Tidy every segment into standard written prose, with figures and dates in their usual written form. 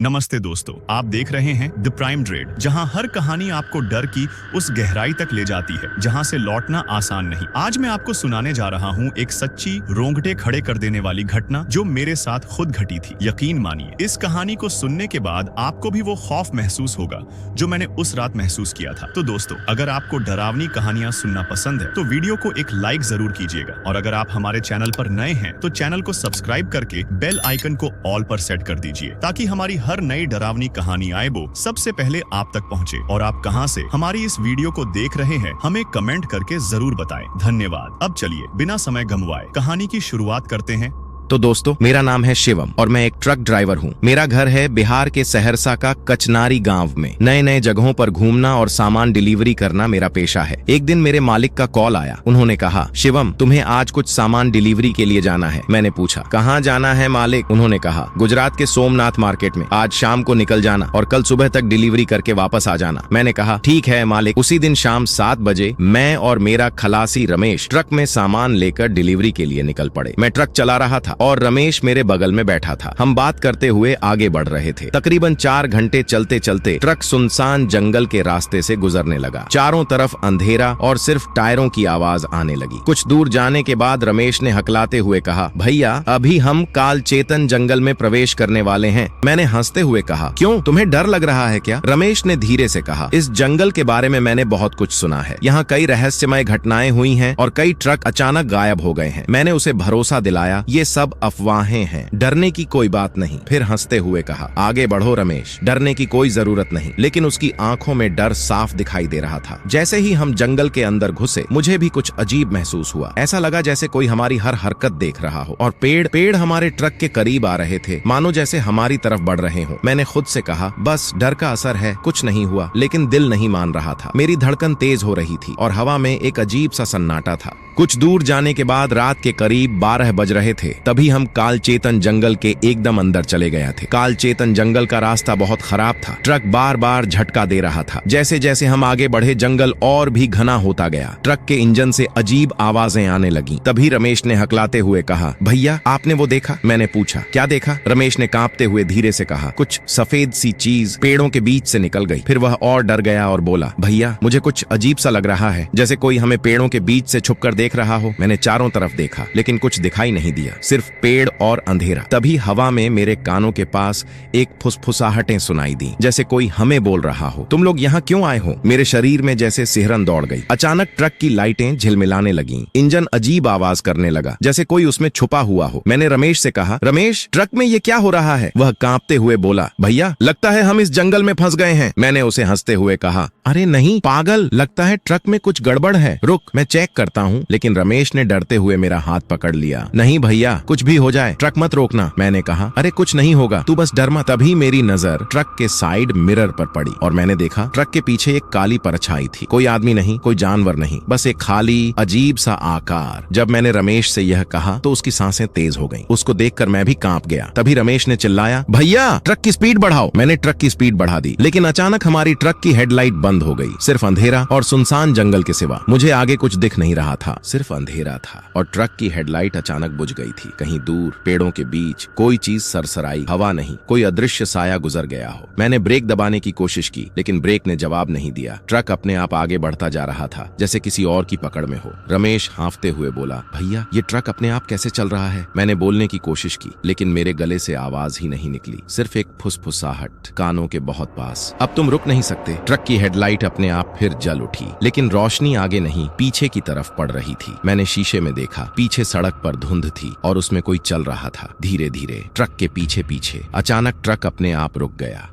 नमस्ते दोस्तों, आप देख रहे हैं द प्राइम ड्रेड, जहां हर कहानी आपको डर की उस गहराई तक ले जाती है जहां से लौटना आसान नहीं। आज मैं आपको सुनाने जा रहा हूं एक सच्ची, रोंगटे खड़े कर देने वाली घटना जो मेरे साथ खुद घटी थी। यकीन मानिए, इस कहानी को सुनने के बाद आपको भी वो खौफ महसूस होगा जो मैंने उस रात महसूस किया था। तो दोस्तों, अगर आपको डरावनी कहानियां सुनना पसंद है तो वीडियो को एक लाइक जरूर कीजिएगा, और अगर आप हमारे चैनल पर नए हैं तो चैनल को सब्सक्राइब करके बेल आइकन को ऑल पर सेट कर दीजिए, ताकि हमारी हर नई डरावनी कहानी आए वो सबसे पहले आप तक पहुंचे। और आप कहां से हमारी इस वीडियो को देख रहे हैं हमें कमेंट करके जरूर बताएं। धन्यवाद। अब चलिए बिना समय गंवाए कहानी की शुरुआत करते हैं। तो दोस्तों, मेरा नाम है शिवम और मैं एक ट्रक ड्राइवर हूँ। मेरा घर है बिहार के सहरसा का कचनारी गांव में। नए नए जगहों पर घूमना और सामान डिलीवरी करना मेरा पेशा है। एक दिन मेरे मालिक का कॉल आया। उन्होंने कहा, शिवम, तुम्हें आज कुछ सामान डिलीवरी के लिए जाना है। मैंने पूछा, कहाँ जाना है मालिक? उन्होंने कहा, गुजरात के सोमनाथ मार्केट में। आज शाम को निकल जाना और कल सुबह तक डिलीवरी करके वापस आ जाना। मैंने कहा, ठीक है मालिक। उसी दिन शाम 7 बजे मैं और मेरा खलासी रमेश ट्रक में सामान लेकर डिलीवरी के लिए निकल पड़े। मैं ट्रक चला रहा था और रमेश मेरे बगल में बैठा था। हम बात करते हुए आगे बढ़ रहे थे। तकरीबन 4 घंटे चलते चलते ट्रक सुनसान जंगल के रास्ते से गुजरने लगा। चारों तरफ अंधेरा और सिर्फ टायरों की आवाज आने लगी। कुछ दूर जाने के बाद रमेश ने हकलाते हुए कहा, भैया, अभी हम काल चेतन जंगल में प्रवेश करने वाले हैं। मैंने हंसते हुए कहा, क्यों, तुम्हें डर लग रहा है क्या? रमेश ने धीरे से कहा, इस जंगल के बारे में मैंने बहुत कुछ सुना है। यहाँ कई रहस्यमय घटनाएं हुई हैं और कई ट्रक अचानक गायब हो गए हैं। मैंने उसे भरोसा दिलाया, ये सब अफवाहें हैं, डरने की कोई बात नहीं। फिर हंसते हुए कहा, आगे बढ़ो रमेश, डरने की कोई जरूरत नहीं। लेकिन उसकी आंखों में डर साफ दिखाई दे रहा था। जैसे ही हम जंगल के अंदर घुसे, मुझे भी कुछ अजीब महसूस हुआ। ऐसा लगा जैसे कोई हमारी हर हरकत देख रहा हो, और पेड़ हमारे ट्रक के करीब आ रहे थे, मानो जैसे हमारी तरफ बढ़ रहे हो। मैंने खुद से कहा, बस डर का असर है, कुछ नहीं हुआ। लेकिन दिल नहीं मान रहा था। मेरी धड़कन तेज हो रही थी और हवा में एक अजीब सा सन्नाटा था। कुछ दूर जाने के बाद रात के करीब 12 बज रहे थे। तभी हम कालचेतन जंगल के एकदम अंदर चले गए थे। कालचेतन जंगल का रास्ता बहुत खराब था। ट्रक बार बार झटका दे रहा था। जैसे जैसे हम आगे बढ़े, जंगल और भी घना होता गया। ट्रक के इंजन से अजीब आवाजें आने लगी। तभी रमेश ने हकलाते हुए कहा, भैया, आपने वो देखा? मैंने पूछा, क्या देखा? रमेश ने कांपते हुए धीरे से कहा, कुछ सफेद सी चीज पेड़ों के बीच से निकल गई। फिर वह और डर गया और बोला, भैया, मुझे कुछ अजीब सा लग रहा है, जैसे कोई हमें पेड़ों के बीच से छुपकर देख रहा हो। मैंने चारों तरफ देखा, लेकिन कुछ दिखाई नहीं दिया, सिर्फ पेड़ और अंधेरा। तभी हवा में मेरे कानों के पास एक फुसफुसाहटें सुनाई दी, जैसे कोई हमें बोल रहा हो, तुम लोग यहाँ क्यों आए हो? मेरे शरीर में जैसे सिहरन दौड़ गई। अचानक ट्रक की लाइटें झिलमिलाने लगीं। इंजन अजीब आवाज करने लगा, जैसे कोई उसमें छुपा हुआ हो। मैंने रमेश से कहा, रमेश, ट्रक में ये क्या हो रहा है? वह कांपते हुए बोला, भैया, लगता है हम इस जंगल में फंस गए हैं। मैंने उसे हंसते हुए कहा, अरे नहीं पागल, लगता है ट्रक में कुछ गड़बड़ है, रुक मैं चेक करता हूँ। लेकिन रमेश ने डरते हुए मेरा हाथ पकड़ लिया। नहीं भैया, कुछ भी हो जाए, ट्रक मत रोकना। मैंने कहा, अरे कुछ नहीं होगा, तू बस डर मत। तभी मेरी नजर ट्रक के साइड मिरर पर पड़ी और मैंने देखा ट्रक के पीछे एक काली परछाई थी। कोई आदमी नहीं, कोई जानवर नहीं, बस एक खाली अजीब सा आकार। जब मैंने रमेश से यह कहा तो उसकी सांसें तेज हो गईं। उसको देखकर मैं भी कांप गया। तभी रमेश ने चिल्लाया, भैया, ट्रक की स्पीड बढ़ाओ। मैंने ट्रक की स्पीड बढ़ा दी, लेकिन अचानक हमारी ट्रक की हेडलाइट बंद हो गई। सिर्फ अंधेरा और सुनसान जंगल के सिवा मुझे आगे कुछ दिख नहीं रहा था। सिर्फ अंधेरा था और ट्रक की हेडलाइट अचानक बुझ गई थी। कहीं दूर पेड़ों के बीच कोई चीज सरसराई, हवा नहीं, कोई अदृश्य साया गुजर गया हो। मैंने ब्रेक दबाने की कोशिश की, लेकिन ब्रेक ने जवाब नहीं दिया। ट्रक अपने आप आगे बढ़ता जा रहा था, जैसे किसी और की पकड़ में हो। रमेश हांफते हुए बोला, भैया, ये ट्रक अपने आप कैसे चल रहा है? मैंने बोलने की कोशिश की, लेकिन मेरे गले से आवाज ही नहीं निकली, सिर्फ एक फुसफुसाहट कानों के बहुत पास। अब तुम रुक नहीं सकते। ट्रक की हेडलाइट अपने आप फिर जल उठी, लेकिन रोशनी आगे नहीं, पीछे की तरफ पड़ रही थी। मैंने शीशे में देखा, पीछे सड़क पर धुंध थी और उसमें कोई चल रहा था। धीरे धीरे ट्रक के पीछे पीछे अचानक ट्रक अपने आप रुक गया।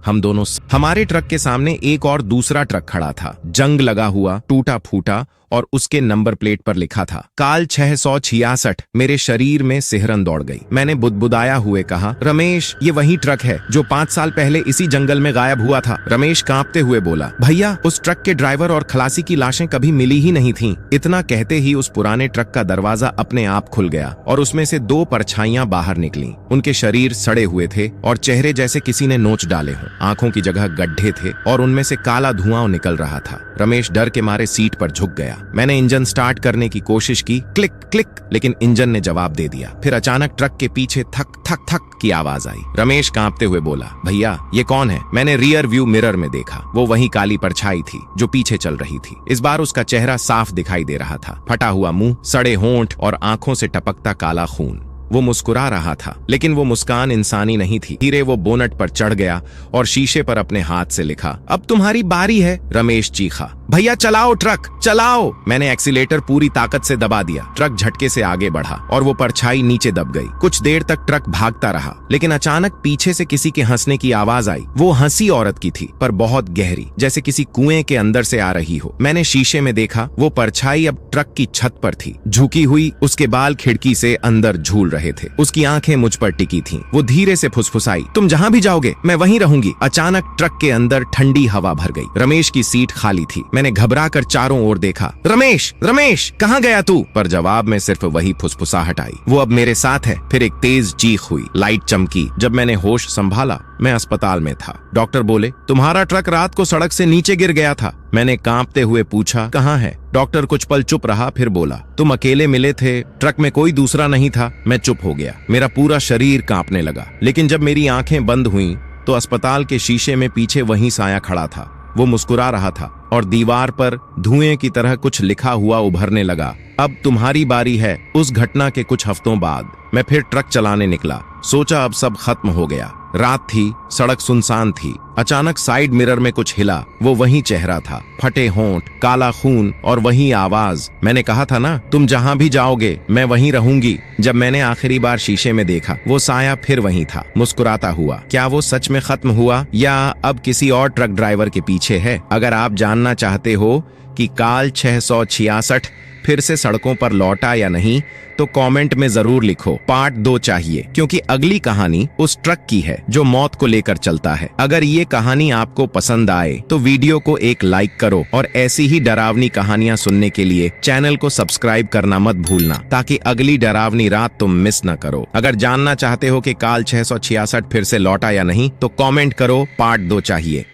हमारे ट्रक के सामने एक और दूसरा ट्रक खड़ा था, जंग लगा हुआ, टूटा फूटा, और उसके नंबर प्लेट पर लिखा था काल 666। मेरे शरीर में सिहरन दौड़ गई। मैंने बुदबुदाया हुए कहा, रमेश, ये वही ट्रक है जो 5 साल पहले इसी जंगल में गायब हुआ था। रमेश कांपते हुए बोला, भैया, उस ट्रक के ड्राइवर और खलासी की लाशें कभी मिली ही नहीं थीं। इतना कहते ही उस पुराने ट्रक का दरवाजा अपने आप खुल गया और उसमें से 2 परछाइयां बाहर निकली। उनके शरीर सड़े हुए थे और चेहरे जैसे किसी ने नोच डाले हों। आंखों की जगह गड्ढे थे और उनमें से काला धुआं निकल रहा था। रमेश डर के मारे सीट पर झुक गया। मैंने इंजन स्टार्ट करने की कोशिश की, क्लिक क्लिक, लेकिन इंजन ने जवाब दे दिया। फिर अचानक ट्रक के पीछे थक थक थक की आवाज आई। रमेश कांपते हुए बोला, भैया ये कौन है? मैंने रियर व्यू मिरर में देखा। वो वही काली परछाई थी जो पीछे चल रही थी। इस बार उसका चेहरा साफ दिखाई दे रहा था। फटा हुआ मुंह, सड़े होंठ और आंखों से टपकता काला खून। वो मुस्कुरा रहा था, लेकिन वो मुस्कान इंसानी नहीं थी। धीरे वो बोनट पर चढ़ गया और शीशे पर अपने हाथ से लिखा, अब तुम्हारी बारी है। रमेश चीखा, भैया चलाओ ट्रक, चलाओ। मैंने एक्सीलेटर पूरी ताकत से दबा दिया। ट्रक झटके से आगे बढ़ा और वो परछाई नीचे दब गई। कुछ देर तक ट्रक भागता रहा, लेकिन अचानक पीछे से किसी के हंसने की आवाज आई। वो हंसी औरत की थी, पर बहुत गहरी, जैसे किसी कुएं के अंदर से आ रही हो। मैंने शीशे में देखा, वो परछाई अब ट्रक की छत पर थी, झुकी हुई। उसके बाल खिड़की से अंदर झूल रहे थे। उसकी आंखें मुझ पर टिकी थीं। वो धीरे से फुसफुसाई, तुम जहां भी जाओगे मैं वहीं रहूंगी। अचानक ट्रक के अंदर ठंडी हवा भर गई। रमेश की सीट खाली थी। मैंने घबरा कर चारों ओर देखा, रमेश रमेश कहाँ गया तू? पर जवाब में सिर्फ वही फुसफुसाहट आई, वो अब मेरे साथ है। फिर एक तेज चीख हुई, लाइट चमकी। जब मैंने होश संभाला, मैं अस्पताल में था। डॉक्टर बोले, तुम्हारा ट्रक रात को सड़क से नीचे गिर गया था। मैंने कांपते हुए पूछा, कहाँ है? डॉक्टर कुछ पल चुप रहा, फिर बोला, तुम अकेले मिले थे, ट्रक में कोई दूसरा नहीं था। मैं चुप हो गया। मेरा पूरा शरीर कांपने लगा, लेकिन जब मेरी आंखें बंद हुईं तो अस्पताल के शीशे में पीछे वही साया खड़ा था। वो मुस्कुरा रहा था और दीवार पर धुएं की तरह कुछ लिखा हुआ उभरने लगा, अब तुम्हारी बारी है। उस घटना के कुछ हफ्तों बाद मैं फिर ट्रक चलाने निकला। सोचा अब सब खत्म हो गया। रात थी, सड़क सुनसान थी। अचानक साइड मिरर में कुछ हिला। वो वही चेहरा था, फटे होंठ, काला खून और वही आवाज। मैंने कहा था ना, तुम जहां भी जाओगे मैं वहीं रहूंगी। जब मैंने आखिरी बार शीशे में देखा, वो साया फिर वहीं था, मुस्कुराता हुआ। क्या वो सच में खत्म हुआ या अब किसी और ट्रक ड्राइवर के पीछे है? अगर आप जानना चाहते हो कि काल 666 फिर से सड़कों पर लौटा या नहीं, तो कमेंट में जरूर लिखो पार्ट 2 चाहिए, क्योंकि अगली कहानी उस ट्रक की है जो मौत को लेकर चलता है। अगर ये कहानी आपको पसंद आए तो वीडियो को एक लाइक करो और ऐसी ही डरावनी कहानियां सुनने के लिए चैनल को सब्सक्राइब करना मत भूलना, ताकि अगली डरावनी रात तुम मिस न करो। अगर जानना चाहते हो कि काल 666 फिर से लौटा या नहीं, तो कमेंट करो पार्ट 2 चाहिए।